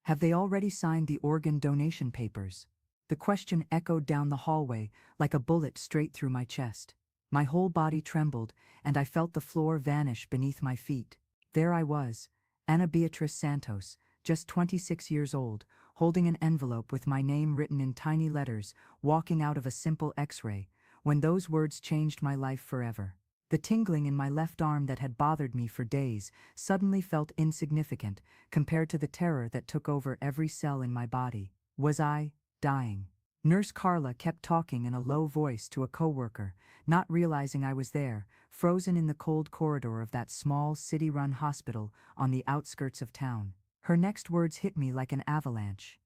Have they already signed the organ donation papers? The question echoed down the hallway like a bullet straight through my chest. My whole body trembled, and I felt the floor vanish beneath my feet. There I was, Ana Beatriz Santos, just 26 years old, holding an envelope with my name written in tiny letters, walking out of a simple X-ray, when those words changed my life forever. The tingling in my left arm that had bothered me for days suddenly felt insignificant compared to the terror that took over every cell in my body. Was I dying? Nurse Carla kept talking in a low voice to a coworker, not realizing I was there, frozen in the cold corridor of that small city-run hospital on the outskirts of town. Her next words hit me like an avalanche.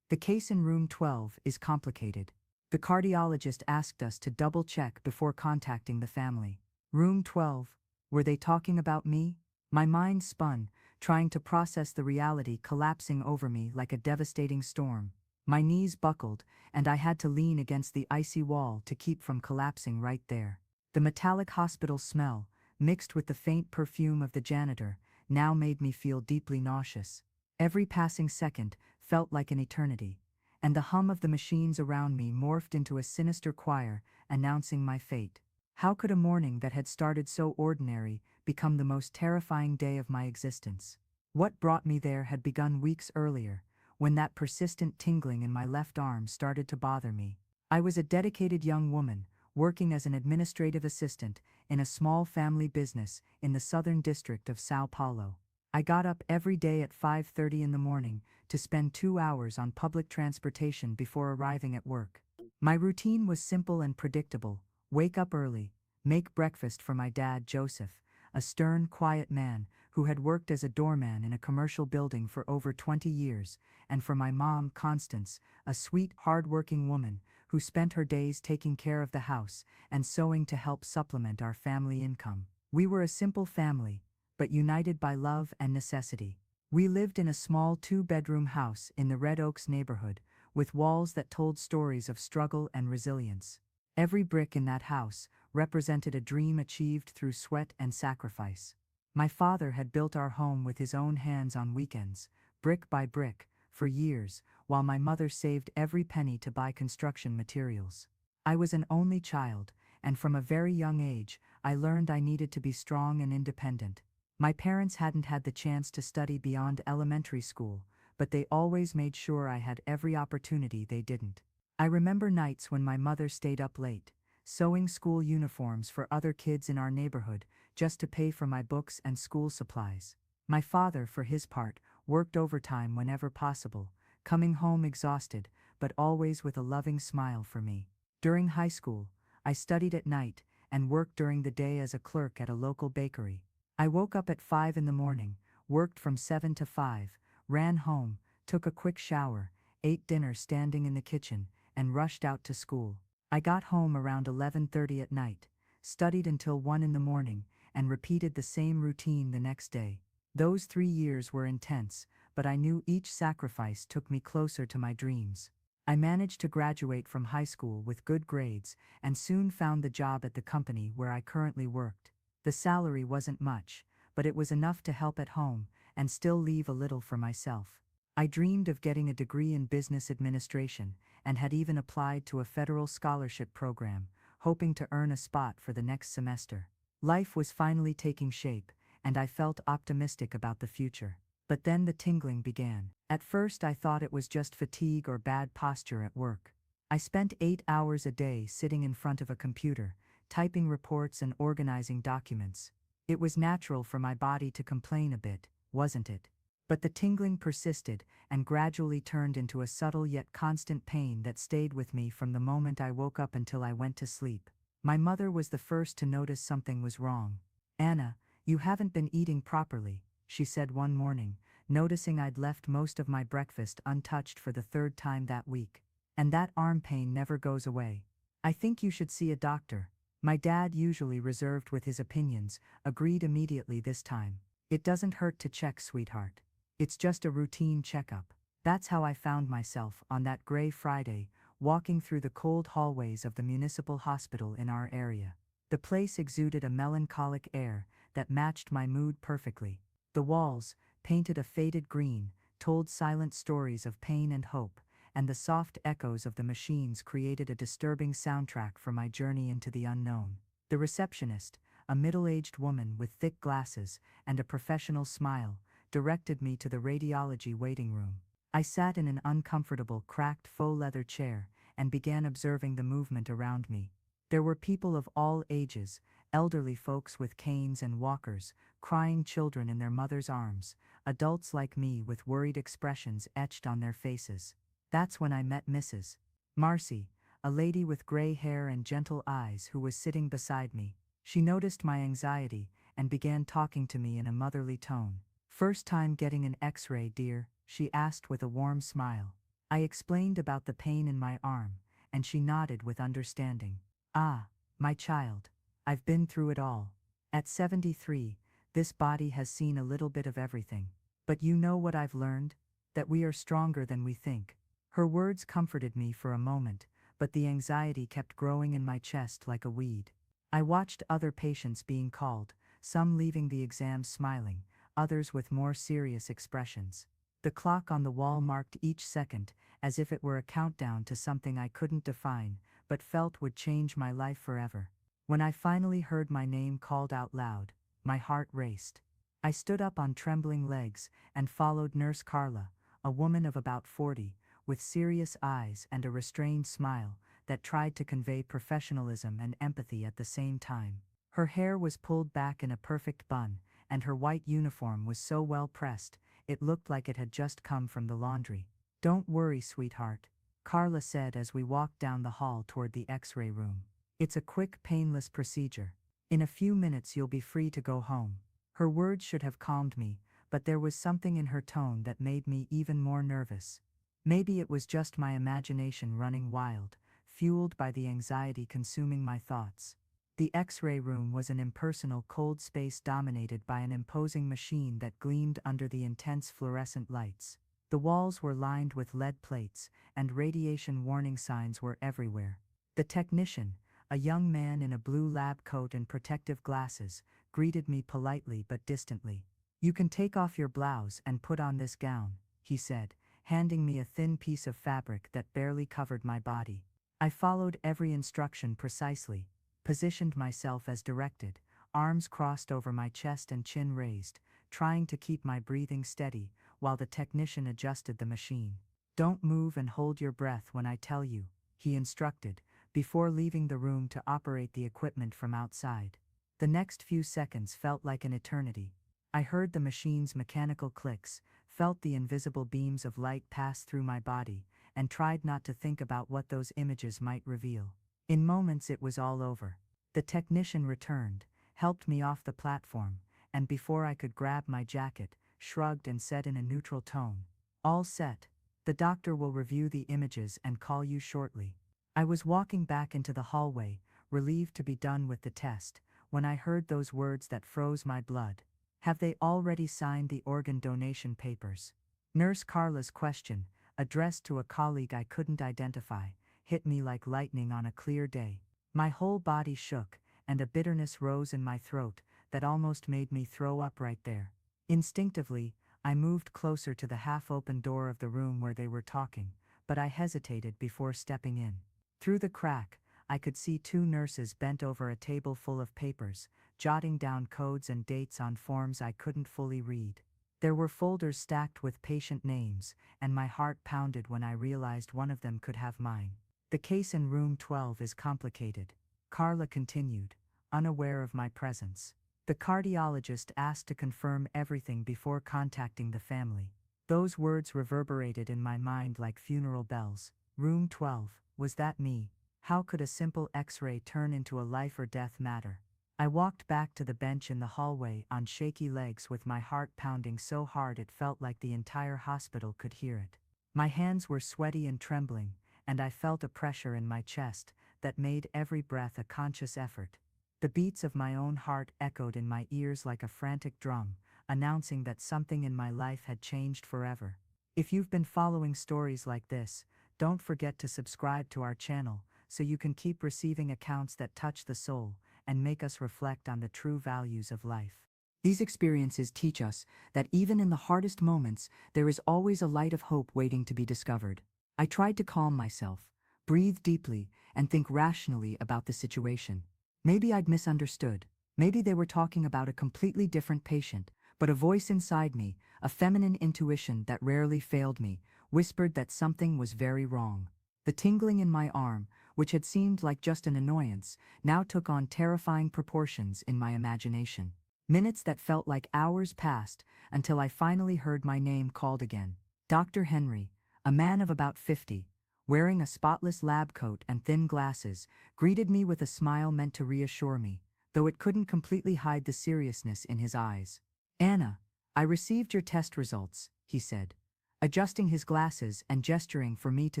The case in room 12 is complicated. The cardiologist asked us to double-check before contacting the family. Room 12, were they talking about me? My mind spun, trying to process the reality collapsing over me like a devastating storm. My knees buckled, and I had to lean against the icy wall to keep from collapsing right there. The metallic hospital smell, mixed with the faint perfume of the janitor, now made me feel deeply nauseous. Every passing second felt like an eternity, and the hum of the machines around me morphed into a sinister choir announcing my fate. How could a morning that had started so ordinary become the most terrifying day of my existence? What brought me there had begun weeks earlier, when that persistent tingling in my left arm started to bother me. I was a dedicated young woman, working as an administrative assistant in a small family business in the southern district of São Paulo. I got up every day at 5:30 in the morning to spend 2 hours on public transportation before arriving at work. My routine was simple and predictable. Wake up early, make breakfast for my dad, Joseph, a stern, quiet man who had worked as a doorman in a commercial building for over 20 years, and for my mom, Constance, a sweet, hard-working woman who spent her days taking care of the house and sewing to help supplement our family income. We were a simple family, but united by love and necessity. We lived in a small 2-bedroom house in the Red Oaks neighborhood, with walls that told stories of struggle and resilience. Every brick in that house represented a dream achieved through sweat and sacrifice. My father had built our home with his own hands on weekends, brick by brick, for years, while my mother saved every penny to buy construction materials. I was an only child, and from a very young age, I learned I needed to be strong and independent. My parents hadn't had the chance to study beyond elementary school, but they always made sure I had every opportunity they didn't. I remember nights when my mother stayed up late, sewing school uniforms for other kids in our neighborhood just to pay for my books and school supplies. My father, for his part, worked overtime whenever possible, coming home exhausted, but always with a loving smile for me. During high school, I studied at night and worked during the day as a clerk at a local bakery. I woke up at 5 in the morning, worked from 7 to 5, ran home, took a quick shower, ate dinner standing in the kitchen, and rushed out to school. I got home around 11:30 at night, studied until 1 in the morning, and repeated the same routine the next day. Those 3 years were intense, but I knew each sacrifice took me closer to my dreams. I managed to graduate from high school with good grades and soon found the job at the company where I currently worked. The salary wasn't much, but it was enough to help at home and still leave a little for myself. I dreamed of getting a degree in business administration and had even applied to a federal scholarship program, hoping to earn a spot for the next semester. Life was finally taking shape, and I felt optimistic about the future. But then the tingling began. At first I thought it was just fatigue or bad posture at work. I spent 8 hours a day sitting in front of a computer, typing reports and organizing documents. It was natural for my body to complain a bit, wasn't it? But the tingling persisted and gradually turned into a subtle yet constant pain that stayed with me from the moment I woke up until I went to sleep. My mother was the first to notice something was wrong. "Anna, you haven't been eating properly," she said one morning, noticing I'd left most of my breakfast untouched for the 3rd time that week. "And that arm pain never goes away. I think you should see a doctor." My dad, usually reserved with his opinions, agreed immediately this time. "It doesn't hurt to check, sweetheart. It's just a routine checkup." That's how I found myself on that gray Friday, walking through the cold hallways of the municipal hospital in our area. The place exuded a melancholic air that matched my mood perfectly. The walls, painted a faded green, told silent stories of pain and hope, and the soft echoes of the machines created a disturbing soundtrack for my journey into the unknown. The receptionist, a middle-aged woman with thick glasses and a professional smile, directed me to the radiology waiting room. I sat in an uncomfortable, cracked faux leather chair and began observing the movement around me. There were people of all ages, elderly folks with canes and walkers, crying children in their mothers' arms, adults like me with worried expressions etched on their faces. That's when I met Mrs. Marcy, a lady with gray hair and gentle eyes who was sitting beside me. She noticed my anxiety and began talking to me in a motherly tone. "First time getting an X-ray, dear?" she asked with a warm smile. I explained about the pain in my arm, and she nodded with understanding. "Ah, my child, I've been through it all. At 73, this body has seen a little bit of everything. But you know what I've learned? That we are stronger than we think." Her words comforted me for a moment, but the anxiety kept growing in my chest like a weed. I watched other patients being called, some leaving the exam smiling, others with more serious expressions. The clock on the wall marked each second, as if it were a countdown to something I couldn't define, but felt would change my life forever. When I finally heard my name called out loud, my heart raced. I stood up on trembling legs and followed Nurse Carla, a woman of about 40, with serious eyes and a restrained smile that tried to convey professionalism and empathy at the same time. Her hair was pulled back in a perfect bun, and her white uniform was so well pressed, it looked like it had just come from the laundry. "Don't worry, sweetheart," Carla said as we walked down the hall toward the X-ray room. "It's a quick, painless procedure. In a few minutes you'll be free to go home." Her words should have calmed me, but there was something in her tone that made me even more nervous. Maybe it was just my imagination running wild, fueled by the anxiety consuming my thoughts. The X-ray room was an impersonal cold space dominated by an imposing machine that gleamed under the intense fluorescent lights. The walls were lined with lead plates, and radiation warning signs were everywhere. The technician, a young man in a blue lab coat and protective glasses, greeted me politely but distantly. "You can take off your blouse and put on this gown," he said, handing me a thin piece of fabric that barely covered my body. I followed every instruction precisely, positioned myself as directed, arms crossed over my chest and chin raised, trying to keep my breathing steady while the technician adjusted the machine. "Don't move and hold your breath when I tell you," he instructed, before leaving the room to operate the equipment from outside. The next few seconds felt like an eternity. I heard the machine's mechanical clicks, felt the invisible beams of light pass through my body, and tried not to think about what those images might reveal. In moments it was all over. The technician returned, helped me off the platform, and before I could grab my jacket, shrugged and said in a neutral tone, "All set. The doctor will review the images and call you shortly." I was walking back into the hallway, relieved to be done with the test, when I heard those words that froze my blood. "Have they already signed the organ donation papers?" Nurse Carla's question, addressed to a colleague I couldn't identify, hit me like lightning on a clear day. My whole body shook, and a bitterness rose in my throat that almost made me throw up right there. Instinctively, I moved closer to the half-open door of the room where they were talking, but I hesitated before stepping in. Through the crack, I could see two nurses bent over a table full of papers, jotting down codes and dates on forms I couldn't fully read. There were folders stacked with patient names, and my heart pounded when I realized one of them could have mine. "The case in room 12 is complicated," Carla continued, unaware of my presence. "The cardiologist asked to confirm everything before contacting the family." Those words reverberated in my mind like funeral bells. Room 12, was that me? How could a simple X-ray turn into a life or death matter? I walked back to the bench in the hallway on shaky legs with my heart pounding so hard it felt like the entire hospital could hear it. My hands were sweaty and trembling, and I felt a pressure in my chest that made every breath a conscious effort. The beats of my own heart echoed in my ears like a frantic drum, announcing that something in my life had changed forever. If you've been following stories like this, don't forget to subscribe to our channel so you can keep receiving accounts that touch the soul and make us reflect on the true values of life. These experiences teach us that even in the hardest moments, there is always a light of hope waiting to be discovered. I tried to calm myself, breathe deeply, and think rationally about the situation. Maybe I'd misunderstood. Maybe they were talking about a completely different patient, but a voice inside me, a feminine intuition that rarely failed me, whispered that something was very wrong. The tingling in my arm, which had seemed like just an annoyance, now took on terrifying proportions in my imagination. Minutes that felt like hours passed until I finally heard my name called again. Dr. Henry, a man of about 50, wearing a spotless lab coat and thin glasses, greeted me with a smile meant to reassure me, though it couldn't completely hide the seriousness in his eyes. "Anna, I received your test results," he said, adjusting his glasses and gesturing for me to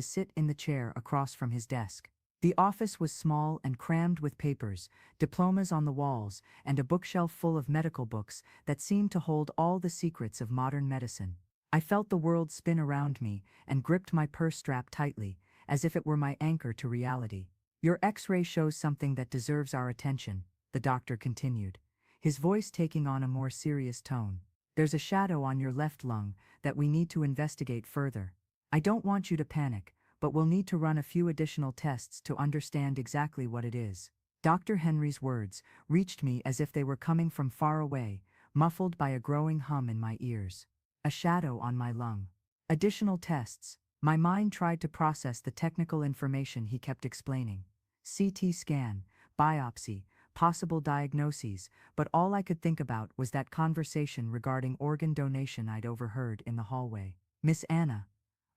sit in the chair across from his desk. The office was small and crammed with papers, diplomas on the walls, and a bookshelf full of medical books that seemed to hold all the secrets of modern medicine. I felt the world spin around me and gripped my purse strap tightly, as if it were my anchor to reality. "Your X-ray shows something that deserves our attention," the doctor continued, his voice taking on a more serious tone. "There's a shadow on your left lung that we need to investigate further. I don't want you to panic, but we'll need to run a few additional tests to understand exactly what it is." Dr. Henry's words reached me as if they were coming from far away, muffled by a growing hum in my ears. A shadow on my lung. Additional tests. My mind tried to process the technical information he kept explaining. CT scan, biopsy, possible diagnoses, but all I could think about was that conversation regarding organ donation I'd overheard in the hallway. "Miss Anna,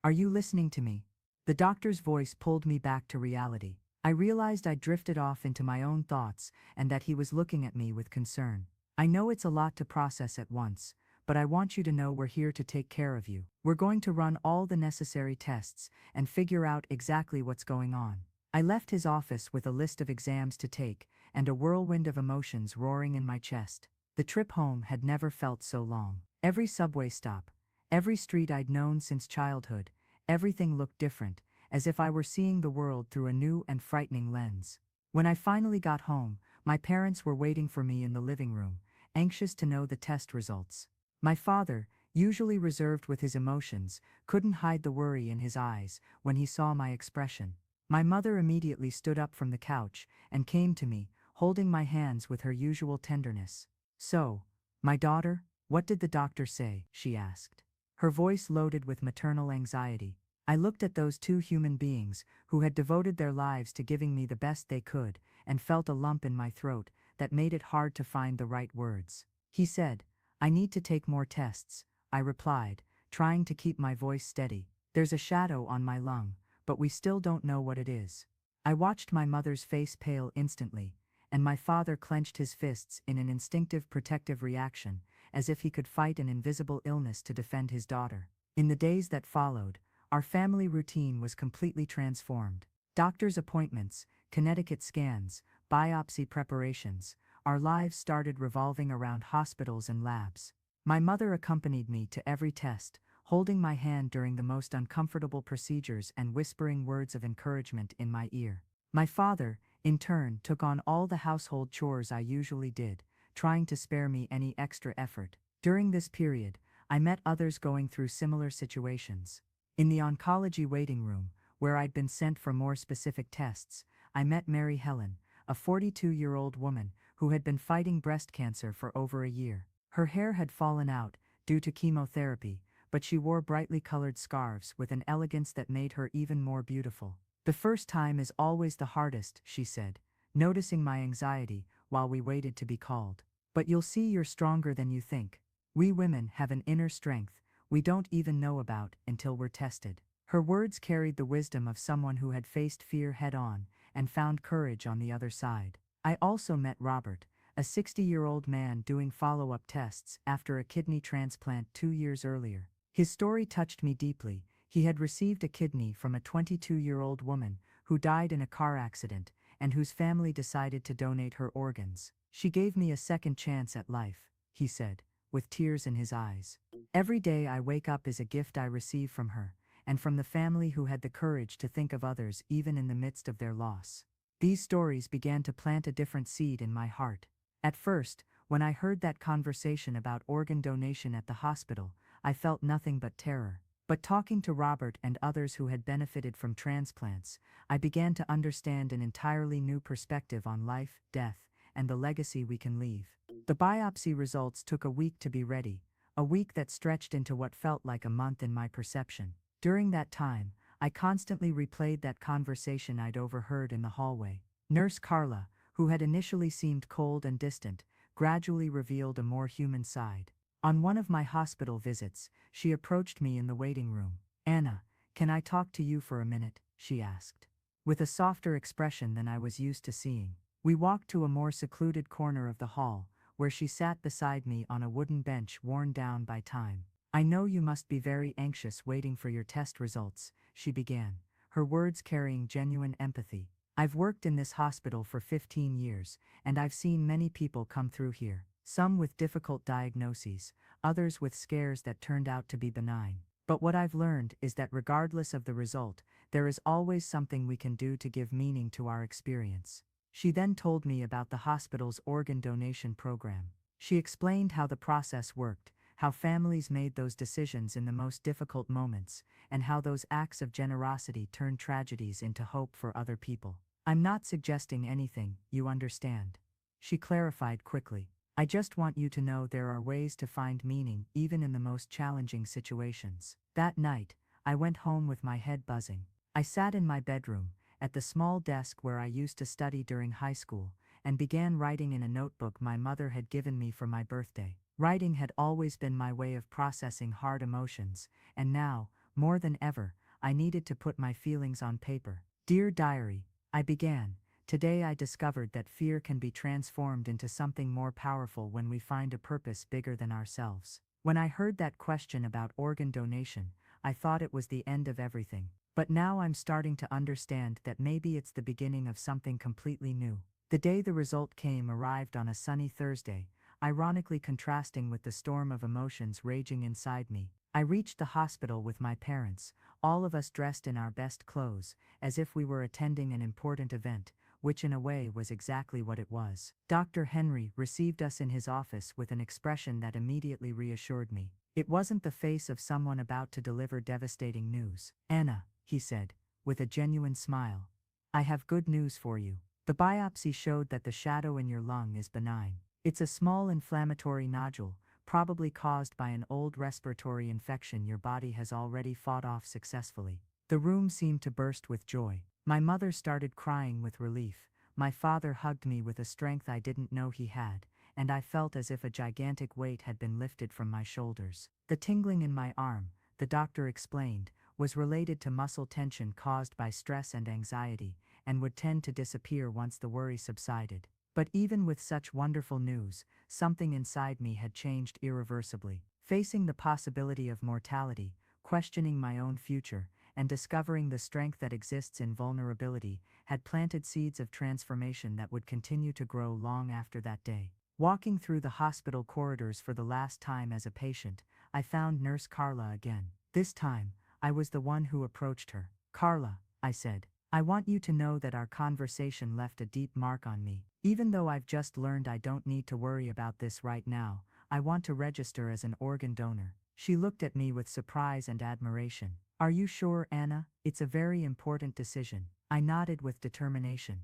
are you listening to me?" The doctor's voice pulled me back to reality. I realized I'd drifted off into my own thoughts and that he was looking at me with concern. "I know it's a lot to process at once, but I want you to know we're here to take care of you. We're going to run all the necessary tests and figure out exactly what's going on." I left his office with a list of exams to take and a whirlwind of emotions roaring in my chest. The trip home had never felt so long. Every subway stop, every street I'd known since childhood, everything looked different, as if I were seeing the world through a new and frightening lens. When I finally got home, my parents were waiting for me in the living room, anxious to know the test results. My father, usually reserved with his emotions, couldn't hide the worry in his eyes when he saw my expression. My mother immediately stood up from the couch and came to me, holding my hands with her usual tenderness. "So, my daughter, what did the doctor say?" she asked, her voice loaded with maternal anxiety. I looked at those two human beings who had devoted their lives to giving me the best they could and felt a lump in my throat that made it hard to find the right words. "He said, I need to take more tests," I replied, trying to keep my voice steady. "There's a shadow on my lung, but we still don't know what it is." I watched my mother's face pale instantly, and my father clenched his fists in an instinctive protective reaction, as if he could fight an invisible illness to defend his daughter. In the days that followed, our family routine was completely transformed. Doctor's appointments, Connecticut scans, biopsy preparations, our lives started revolving around hospitals and labs. My mother accompanied me to every test, holding my hand during the most uncomfortable procedures and whispering words of encouragement in my ear. My father, in turn, took on all the household chores I usually did, trying to spare me any extra effort. During this period, I met others going through similar situations. In the oncology waiting room, where I'd been sent for more specific tests, I met Mary Helen, a 42-year-old woman who had been fighting breast cancer for over a year. Her hair had fallen out due to chemotherapy, but she wore brightly colored scarves with an elegance that made her even more beautiful. "The first time is always the hardest," she said, noticing my anxiety while we waited to be called. "But you'll see you're stronger than you think. We women have an inner strength we don't even know about until we're tested." Her words carried the wisdom of someone who had faced fear head-on and found courage on the other side. I also met Robert, a 60-year-old man doing follow-up tests after a kidney transplant 2 years earlier. His story touched me deeply. He had received a kidney from a 22-year-old woman who died in a car accident and whose family decided to donate her organs. "She gave me a second chance at life," he said, with tears in his eyes. "Every day I wake up is a gift I receive from her, and from the family who had the courage to think of others even in the midst of their loss." These stories began to plant a different seed in my heart. At first, When I heard that conversation about organ donation at the hospital, I felt nothing but terror. But talking to Robert and others who had benefited from transplants, I began to understand an entirely new perspective on life, death, and the legacy we can leave. The biopsy results took a week to be ready, a week that stretched into what felt like a month in my perception. During that time, I constantly replayed that conversation I'd overheard in the hallway. Nurse Carla, who had initially seemed cold and distant, gradually revealed a more human side. On one of my hospital visits, she approached me in the waiting room. "Anna, can I talk to you for a minute?" she asked. With a softer expression than I was used to seeing. We walked to a more secluded corner of the hall, where she sat beside me on a wooden bench worn down by time. "I know you must be very anxious waiting for your test results," she began, her words carrying genuine empathy. "I've worked in this hospital for 15 years, and I've seen many people come through here. Some with difficult diagnoses, others with scares that turned out to be benign. But what I've learned is that regardless of the result, there is always something we can do to give meaning to our experience." She then told me about the hospital's organ donation program. She explained how the process worked, how families made those decisions in the most difficult moments, and how those acts of generosity turned tragedies into hope for other people. "I'm not suggesting anything, you understand," she clarified quickly. "I just want you to know there are ways to find meaning even in the most challenging situations." That night, I went home with my head buzzing. I sat in my bedroom, at the small desk where I used to study during high school, and began writing in a notebook my mother had given me for my birthday. Writing had always been my way of processing hard emotions, and now, more than ever, I needed to put my feelings on paper. "Dear Diary," I began, "today I discovered that fear can be transformed into something more powerful when we find a purpose bigger than ourselves." When I heard that question about organ donation, I thought it was the end of everything. But now I'm starting to understand that maybe it's the beginning of something completely new. The day the result came arrived on a sunny Thursday, ironically contrasting with the storm of emotions raging inside me. I reached the hospital with my parents, all of us dressed in our best clothes, as if we were attending an important event, which in a way was exactly what it was. Dr. Henry received us in his office with an expression that immediately reassured me. It wasn't the face of someone about to deliver devastating news. "Anna," he said, with a genuine smile, "I have good news for you. The biopsy showed that the shadow in your lung is benign. It's a small inflammatory nodule, probably caused by an old respiratory infection your body has already fought off successfully." The room seemed to burst with joy. My mother started crying with relief. My father hugged me with a strength I didn't know he had, and I felt as if a gigantic weight had been lifted from my shoulders. The tingling in my arm, the doctor explained, was related to muscle tension caused by stress and anxiety, and would tend to disappear once the worry subsided. But even with such wonderful news, something inside me had changed irreversibly. Facing the possibility of mortality, questioning my own future, and discovering the strength that exists in vulnerability had planted seeds of transformation that would continue to grow long after that day. Walking through the hospital corridors for the last time as a patient, I found Nurse Carla again. This time, I was the one who approached her. "Carla," I said, "I want you to know that our conversation left a deep mark on me. Even though I've just learned I don't need to worry about this right now, I want to register as an organ donor." She looked at me with surprise and admiration. "Are you sure, Anna? It's a very important decision." I nodded with determination.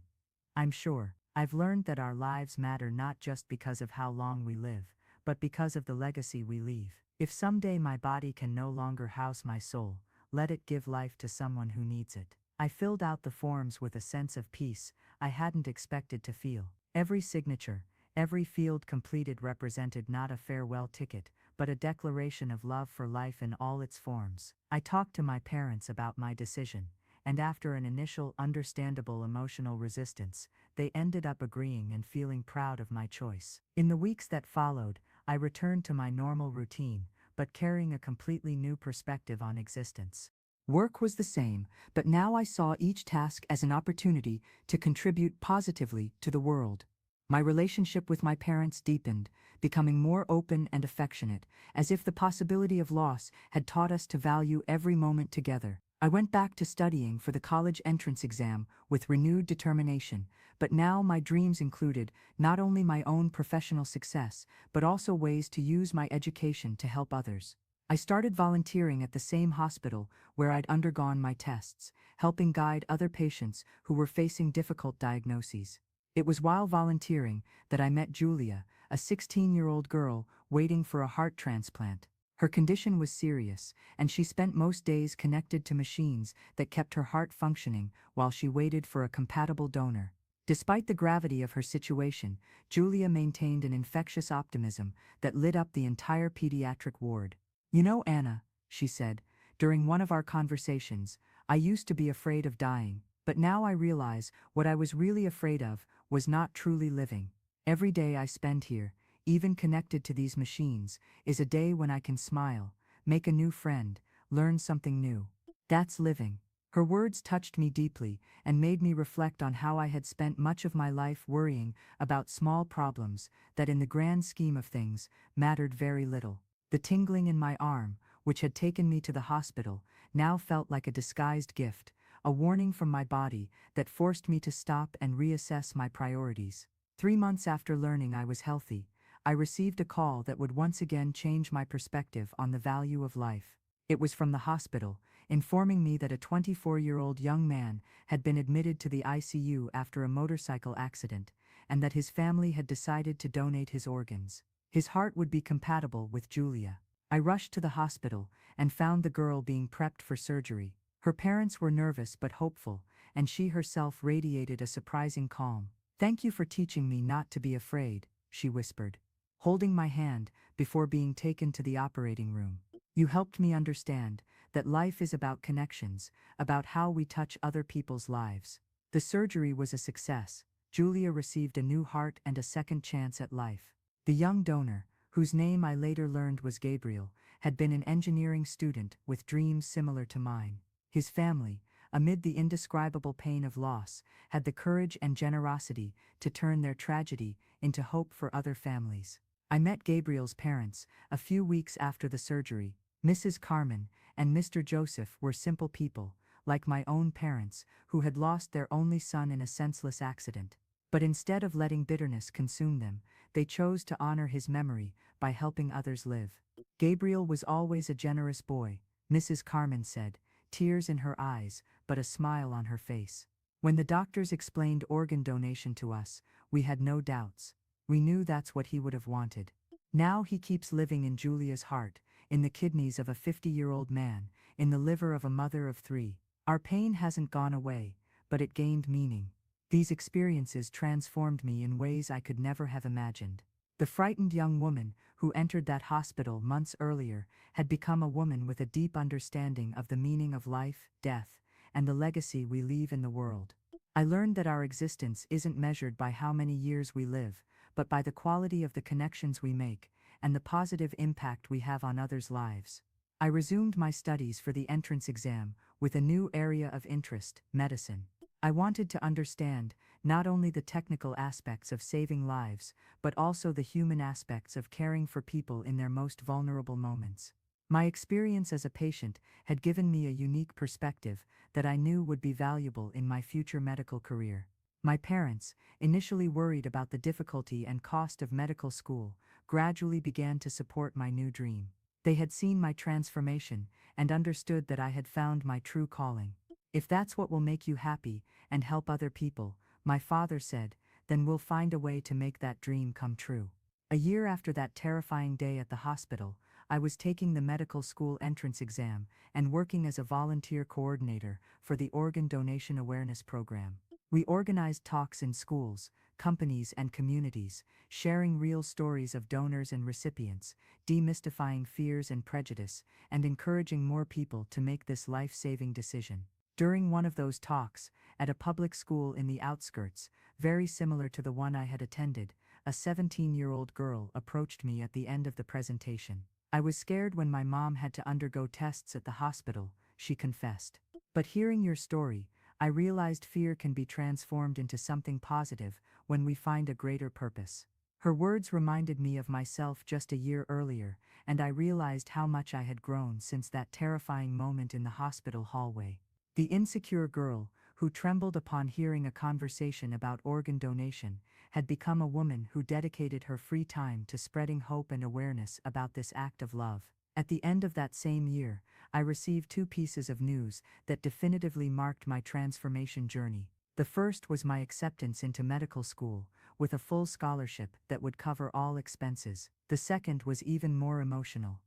"I'm sure. I've learned that our lives matter not just because of how long we live, but because of the legacy we leave. If someday my body can no longer house my soul, let it give life to someone who needs it." I filled out the forms with a sense of peace I hadn't expected to feel. Every signature, every field completed represented not a farewell ticket, but a declaration of love for life in all its forms. I talked to my parents about my decision, and after an initial understandable emotional resistance, they ended up agreeing and feeling proud of my choice. In the weeks that followed, I returned to my normal routine, but carrying a completely new perspective on existence. Work was the same, but now I saw each task as an opportunity to contribute positively to the world. My relationship with my parents deepened, becoming more open and affectionate, as if the possibility of loss had taught us to value every moment together. I went back to studying for the college entrance exam with renewed determination, but now my dreams included not only my own professional success, but also ways to use my education to help others. I started volunteering at the same hospital where I'd undergone my tests, helping guide other patients who were facing difficult diagnoses. It was while volunteering that I met Julia, a 16-year-old girl waiting for a heart transplant. Her condition was serious, and she spent most days connected to machines that kept her heart functioning while she waited for a compatible donor. Despite the gravity of her situation, Julia maintained an infectious optimism that lit up the entire pediatric ward. "You know, Anna," she said, during one of our conversations, "I used to be afraid of dying, but now I realize what I was really afraid of was not truly living. Every day I spend here, even connected to these machines, is a day when I can smile, make a new friend, learn something new. That's living." Her words touched me deeply and made me reflect on how I had spent much of my life worrying about small problems that, in the grand scheme of things, mattered very little. The tingling in my arm, which had taken me to the hospital, now felt like a disguised gift, a warning from my body that forced me to stop and reassess my priorities. 3 months after learning I was healthy, I received a call that would once again change my perspective on the value of life. It was from the hospital, informing me that a 24-year-old young man had been admitted to the ICU after a motorcycle accident, and that his family had decided to donate his organs. His heart would be compatible with Julia. I rushed to the hospital and found the girl being prepped for surgery. Her parents were nervous but hopeful, and she herself radiated a surprising calm. "Thank you for teaching me not to be afraid," she whispered, holding my hand before being taken to the operating room. "You helped me understand that life is about connections, about how we touch other people's lives." The surgery was a success. Julia received a new heart and a second chance at life. The young donor, whose name I later learned was Gabriel, had been an engineering student with dreams similar to mine. His family, amid the indescribable pain of loss, had the courage and generosity to turn their tragedy into hope for other families. I met Gabriel's parents a few weeks after the surgery. Mrs. Carmen and Mr. Joseph were simple people, like my own parents, who had lost their only son in a senseless accident. But instead of letting bitterness consume them, they chose to honor his memory by helping others live. "Gabriel was always a generous boy," Mrs. Carmen said, tears in her eyes, but a smile on her face. "When the doctors explained organ donation to us, we had no doubts. We knew that's what he would have wanted. Now he keeps living in Julia's heart, in the kidneys of a 50-year-old man, in the liver of a mother of 3. Our pain hasn't gone away, but it gained meaning. These experiences transformed me in ways I could never have imagined." The frightened young woman who entered that hospital months earlier had become a woman with a deep understanding of the meaning of life, death, and the legacy we leave in the world. I learned that our existence isn't measured by how many years we live, but by the quality of the connections we make and the positive impact we have on others' lives. I resumed my studies for the entrance exam with a new area of interest: medicine. I wanted to understand not only the technical aspects of saving lives, but also the human aspects of caring for people in their most vulnerable moments. My experience as a patient had given me a unique perspective that I knew would be valuable in my future medical career. My parents, initially worried about the difficulty and cost of medical school, gradually began to support my new dream. They had seen my transformation and understood that I had found my true calling. "If that's what will make you happy and help other people," my father said, "then we'll find a way to make that dream come true." A year after that terrifying day at the hospital, I was taking the medical school entrance exam and working as a volunteer coordinator for the Organ Donation Awareness Program. We organized talks in schools, companies, and communities, sharing real stories of donors and recipients, demystifying fears and prejudice, and encouraging more people to make this life-saving decision. During one of those talks, at a public school in the outskirts, very similar to the one I had attended, a 17-year-old girl approached me at the end of the presentation. "I was scared when my mom had to undergo tests at the hospital," she confessed. "But hearing your story, I realized fear can be transformed into something positive when we find a greater purpose." Her words reminded me of myself just a year earlier, and I realized how much I had grown since that terrifying moment in the hospital hallway. The insecure girl, who trembled upon hearing a conversation about organ donation, had become a woman who dedicated her free time to spreading hope and awareness about this act of love. At the end of that same year, I received two pieces of news that definitively marked my transformation journey. The first was my acceptance into medical school, with a full scholarship that would cover all expenses. The second was even more emotional.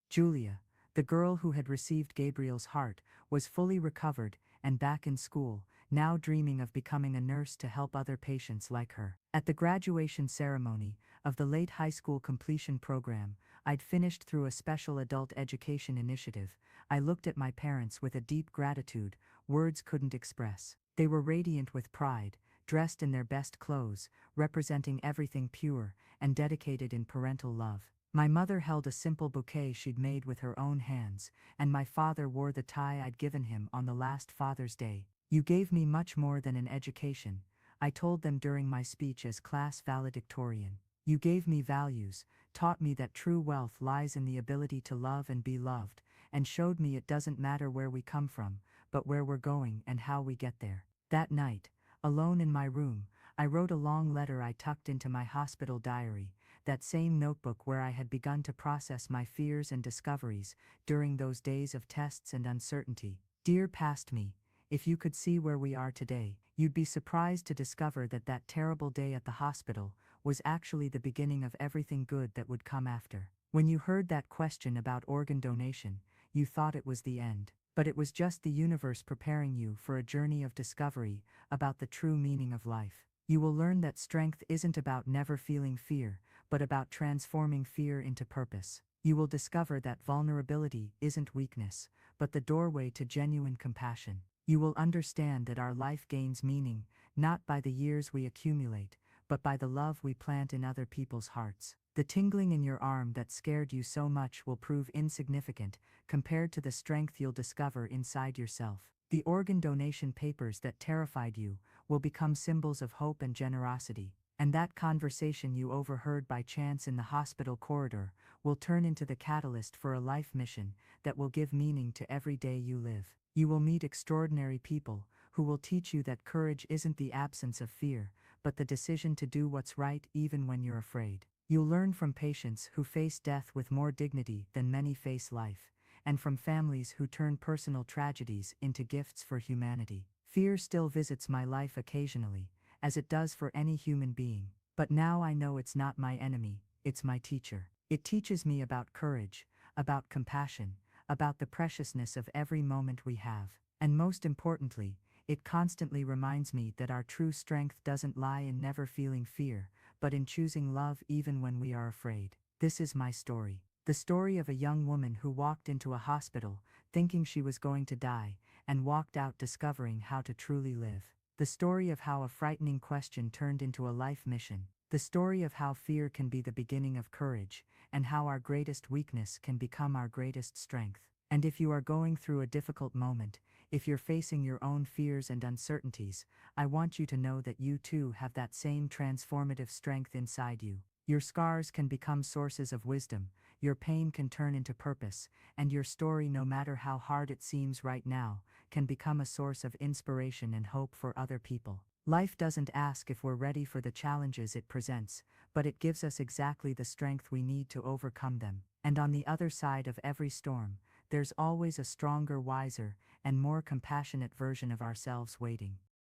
Julia, the girl who had received Gabriel's heart, was fully recovered and back in school, now dreaming of becoming a nurse to help other patients like her. At the graduation ceremony of the late high school completion program I'd finished through a special adult education initiative, I looked at my parents with a deep gratitude words couldn't express. They were radiant with pride, dressed in their best clothes, representing everything pure and dedicated in parental love. My mother held a simple bouquet she'd made with her own hands, and my father wore the tie I'd given him on the last Father's Day. "You gave me much more than an education," I told them during my speech as class valedictorian. "You gave me values, taught me that true wealth lies in the ability to love and be loved, and showed me it doesn't matter where we come from, but where we're going and how we get there." That night, alone in my room, I wrote a long letter I tucked into my hospital diary, that same notebook where I had begun to process my fears and discoveries during those days of tests and uncertainty. "Dear past me, if you could see where we are today, you'd be surprised to discover that that terrible day at the hospital was actually the beginning of everything good that would come after. When you heard that question about organ donation, you thought it was the end. But it was just the universe preparing you for a journey of discovery about the true meaning of life. You will learn that strength isn't about never feeling fear, but about transforming fear into purpose. You will discover that vulnerability isn't weakness, but the doorway to genuine compassion. You will understand that our life gains meaning, not by the years we accumulate, but by the love we plant in other people's hearts. The tingling in your arm that scared you so much will prove insignificant compared to the strength you'll discover inside yourself. The organ donation papers that terrified you will become symbols of hope and generosity, and that conversation you overheard by chance in the hospital corridor will turn into the catalyst for a life mission that will give meaning to every day you live. You will meet extraordinary people who will teach you that courage isn't the absence of fear, but the decision to do what's right even when you're afraid. You'll learn from patients who face death with more dignity than many face life, and from families who turn personal tragedies into gifts for humanity. Fear still visits my life occasionally, as it does for any human being, but now I know it's not my enemy, it's my teacher. It teaches me about courage, about compassion, about the preciousness of every moment we have, and most importantly, it constantly reminds me that our true strength doesn't lie in never feeling fear, but in choosing love even when we are afraid. This is my story. The story of a young woman who walked into a hospital thinking she was going to die, and walked out discovering how to truly live. The story of how a frightening question turned into a life mission. The story of how fear can be the beginning of courage, and how our greatest weakness can become our greatest strength. And if you are going through a difficult moment, if you're facing your own fears and uncertainties, I want you to know that you too have that same transformative strength inside you. Your scars can become sources of wisdom, your pain can turn into purpose, and your story, no matter how hard it seems right now, can become a source of inspiration and hope for other people. Life doesn't ask if we're ready for the challenges it presents, but it gives us exactly the strength we need to overcome them. And on the other side of every storm, there's always a stronger, wiser, and more compassionate version of ourselves waiting.